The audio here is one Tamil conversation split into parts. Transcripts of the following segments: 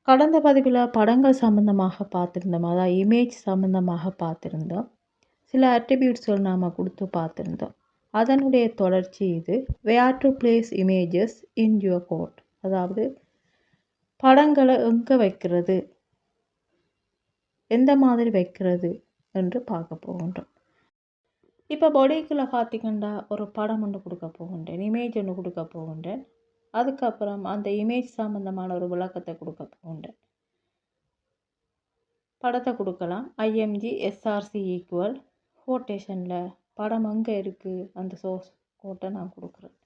கடந்த பதிவில் படங்கள் சம்மந்தமாக பார்த்துருந்தோம். அதாவது இமேஜ் சம்மந்தமாக பார்த்துருந்தோம். சில அட்ரிபியூட்ஸ்கள் நாம் கொடுத்து பார்த்துருந்தோம். அதனுடைய தொடர்ச்சி இது. Where to place images in your code. அதாவது படங்களை எங்கே வைக்கிறது, எந்த மாதிரி வைக்கிறது என்று பார்க்க போகின்றோம். இப்போ பாடிக்குள்ளே பார்த்திங்கன்னா ஒரு படம் ஒன்று கொடுக்க போகின்றேன், இமேஜ் ஒன்று கொடுக்க போகின்றேன். அதுக்கப்புறம் அந்த இமேஜ் சம்மந்தமான ஒரு விளக்கத்தை கொடுக்க போகின்றேன். படத்தை கொடுக்கலாம். ஐஎம்ஜி எஸ்ஆர்சி ஈக்குவல் கோட்டேஷனில் படம் எங்கே இருக்குது அந்த சோர்ஸ் கோட்டை நான் கொடுக்குறேன்.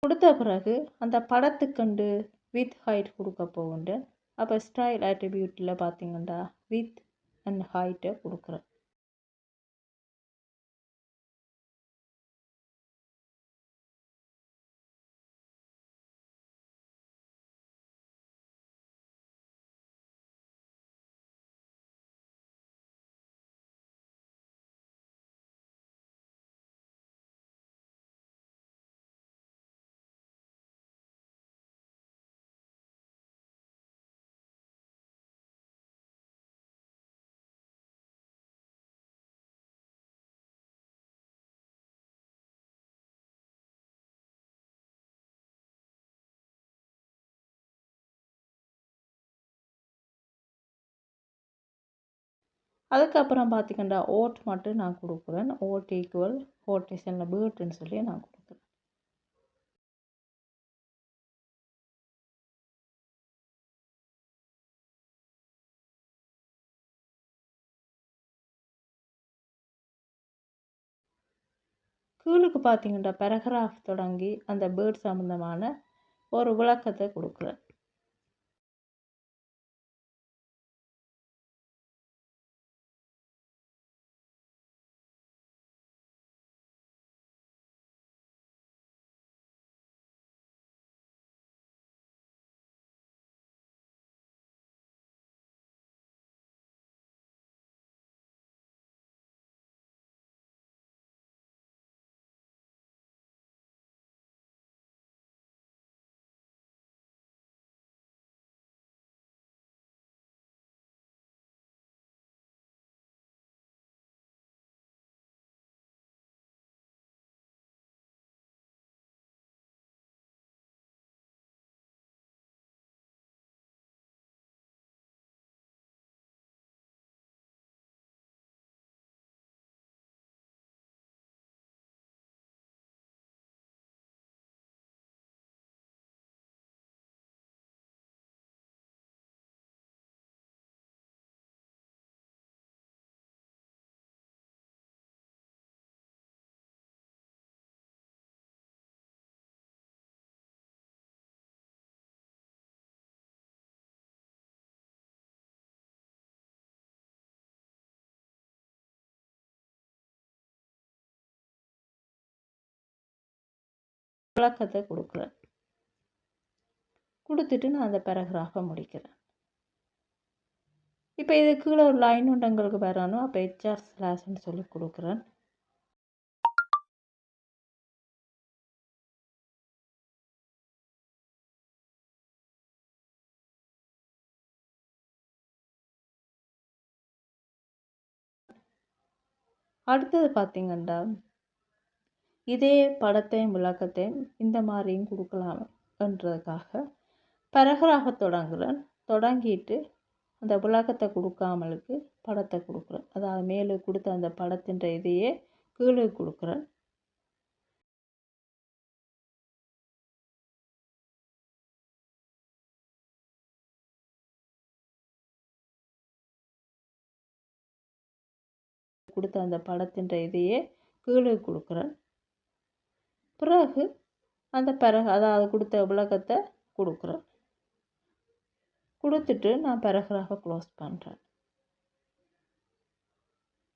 கொடுத்த பிறகு அந்த படத்துக்கண்டு வித் ஹைட் கொடுக்க போகின்றேன். அப்போ ஸ்டைல் அட்ரிபியூட்டில் பார்த்தீங்கன்னா வித் அண்ட் ஹைட்டை கொடுக்குறேன். அதுக்கப்புறம் பார்த்திங்கன்னா ஓட் மட்டும் நான் கொடுக்குறேன். ஓட் ஈக்குவல் கோட்டேஷனில் பேர்ட்னு சொல்லி நான் கொடுக்குறேன். கீழுக்கு பார்த்தீங்கன்னா பேராகிராஃப் தொடங்கி அந்த பேர்ட் சம்மந்தமான ஒரு விளக்கத்தை கொடுக்குறேன். விளக்கத்தை கொடுக்குறேன். கொடுத்துட்டு நான் அந்த பேராகிராஃபை முடிக்கிறேன். இப்போ இது கீழே ஒரு லைன் ஒன்று எங்களுக்கு வரணும். அப்போ HR/ன்னு சொல்லி கொடுக்குறேன். அடுத்தது பார்த்திங்கன்னா இதே படத்தையும் விளக்கத்தையும் இந்த மாதிரியும் கொடுக்கலாம்ன்றதுக்காக பேராகிராஃபை தொடங்குறேன். தொடங்கிட்டு அந்த விளக்கத்தை கொடுக்காமலுக்கு படத்தை கொடுக்குறேன். அதாவது மேலே கொடுத்த அந்த படத்தின் இதையே கீழே கொடுக்குறேன். கொடுத்த அந்த படத்தின் இதையே கீழே கொடுக்குறேன். பிறகு அதாவது கொடுத்த விளக்கத்தை கொடுக்குறேன். கொடுத்துட்டு நான் பேராகிராஃபை க்ளோஸ் பண்ணுறேன்.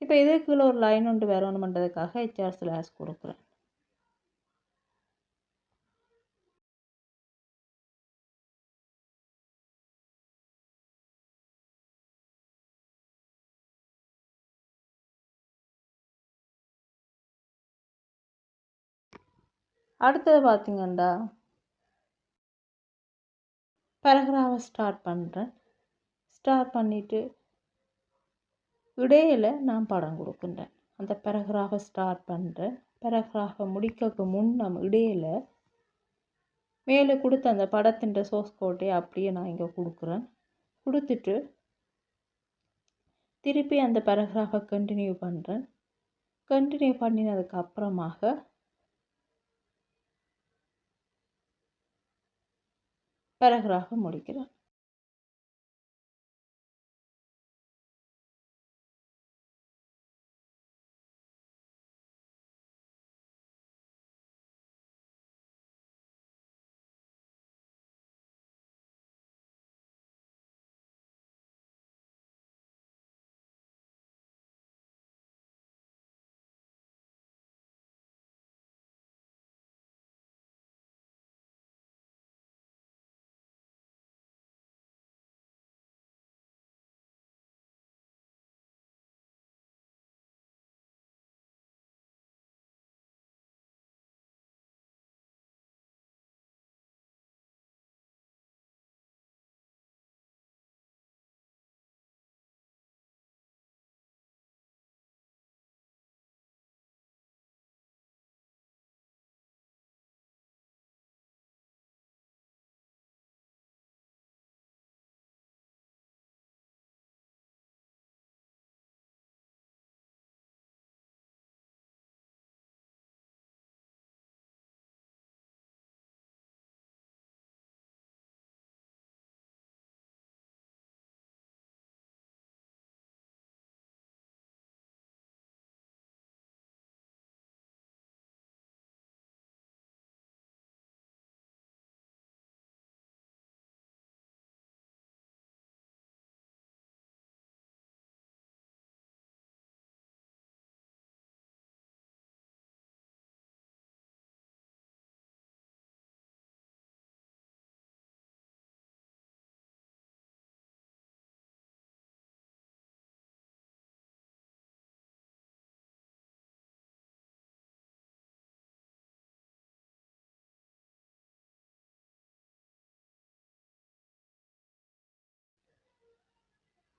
இப்போ இதுக்குள்ள ஒரு லைன் ஒன்று வரணுமென்றதுக்காக HR// கொடுக்குறேன். அடுத்தது பார்த்தீங்கன்னா பேராகிராஃபை ஸ்டார்ட் பண்ணுறேன். ஸ்டார்ட் பண்ணிவிட்டு இடையில் நான் படம் கொடுக்குறேன். அந்த பேராகிராஃபை ஸ்டார்ட் பண்ணுறேன். பேராகிராஃபை முடிக்க நம்ம இடையில் மேலே கொடுத்த அந்த படத்தின் சோர்ஸ் கோட்டை அப்படியே நான் இங்கே கொடுக்குறேன். கொடுத்துட்டு திருப்பி அந்த பேராகிராஃபை கண்டினியூ பண்ணுறேன். கண்டினியூ பண்ணினதுக்கு அப்புறமாக பேராகிராஃபை முடிக்கிறேன்.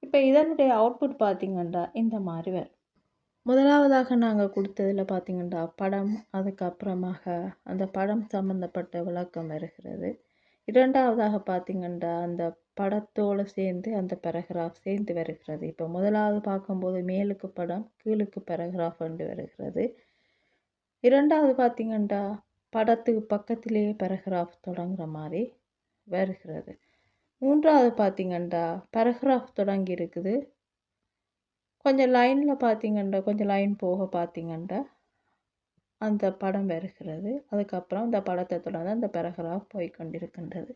இப்போ இதனுடைய அவுட்புட் பார்த்திங்கன்னா இந்த மாதிரி வரும். முதலாவதாக நாங்கள் கொடுத்ததில் பார்த்திங்கன்னா படம், அதுக்கப்புறமாக அந்த படம் சம்மந்தப்பட்ட விளக்கம் வருகிறது. இரண்டாவதாக பார்த்திங்கன்னா அந்த படத்தோடு சேர்ந்து அந்த பேராகிராஃப் சேர்ந்து வருகிறது. இப்போ முதலாவது பார்க்கும்போது மேலுக்கு படம், கீழுக்கு பேராகிராஃப் என்று வருகிறது. இரண்டாவது பார்த்திங்கன்னா படத்துக்கு பக்கத்திலேயே பேராகிராஃப் தொடங்குற மாதிரி வருகிறது. மூன்றாவது பார்த்திங்கன்னா பேராகிராஃப் தொடங்கி இருக்குது. கொஞ்சம் லைனில் பார்த்திங்கன்னா கொஞ்சம் லைன் போக பார்த்திங்கன்னா அந்த படம் வருகிறது. அதுக்கப்புறம் அந்த படத்தை தொடர்ந்து அந்த பேராகிராஃப் போய்கொண்டிருக்கின்றது.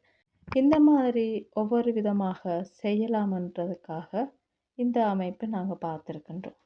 இந்த மாதிரி ஒவ்வொரு விதமாக செய்யலாம்ன்றதுக்காக இந்த அமைப்பை நாங்கள் பார்த்துருக்கின்றோம்.